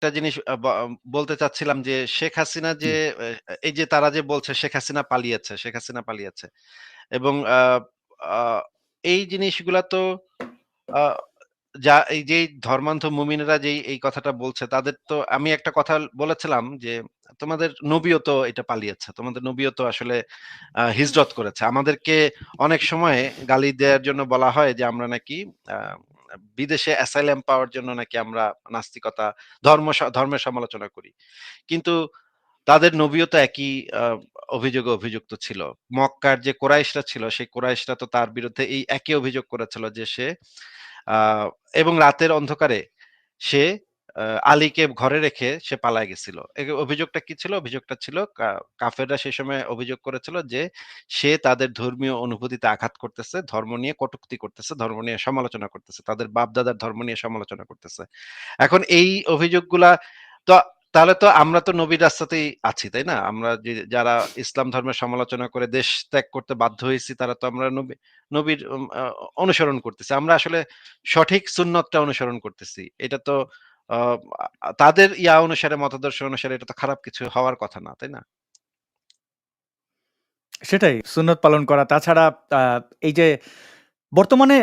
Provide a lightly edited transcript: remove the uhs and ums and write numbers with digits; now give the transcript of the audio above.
একটা জিনিস বলতে চাচ্ছিলাম যে শেখ হাসিনা জি। যে এই যে তারা যে বলছে শেখ হাসিনা পালিয়েছে, শেখ হাসিনা পালিয়েছে। এবং আ এই জিনিসগুলা তো আ এই যে ধর্মান্ধ মুমিনেরা যেই এই কথাটা বলছে তাদের তো আমি একটা কথা বলেছিলাম যে, "তোমাদের নবীও তো এটা পালিয়েছে। তোমাদের নবীও তো আসলে হিজরত করেছে।" আমাদেরকে অনেক সময় গালি দেয়ার জন্য বলা হয় যে আমরা নাকি আ বিদেশে অ্যাসাইলাম পাওয়ার জন্য নাকি আমরা নাস্তিকতা, ধর্মের সমালোচনা করি। কিন্তু তাদের নবীও তো একই আ অভিযোগে অভিযুক্ত ছিল। মক্কার যে কুরাইশরা ছিল, সেই কুরাইশরা তো তার বিরুদ্ধে এই একই অভিযোগ করেছিল যে সে আ এবং রাতের অন্ধকারে সে আ আলীকে ঘরে রেখে সে পালায় গেছিল। অভিযোগটা কি ছিল? অভিযোগটা ছিল কাফেররা সেই সময় অভিযোগ করেছিল যে সে তাদের ধর্মীয় অনুভূতিতে আঘাত করতেছে, ধর্ম নিয়ে কটূক্তি করতেছে, ধর্ম নিয়ে সমালোচনা করতেছে। তাদের বাপ-দাদার ধর্ম নিয়ে সমালোচনা করতেছে। এখন এই অভিযোগগুলা তো তাহলে তো আমরা তো নবীর রাস্তাতেই আছি, তাই না? আমরা যারা ইসলাম ধর্মের সমালোচনা করে দেশ ত্যাগ করতে বাধ্য হয়েছি তারা তো আমরা নবীর অনুসরণ করতেছি। আমরা আসলে সঠিক সুন্নতটা অনুসরণ করতেছি। এটা তো আ তাদের অনুসারে মতাদর্শ অনুসারে এটা তো খারাপ কিছু হওয়ার কথা না, তাই না? সেটাই সুন্নত পালন করা। তাছাড়া আ এই যে বর্তমানে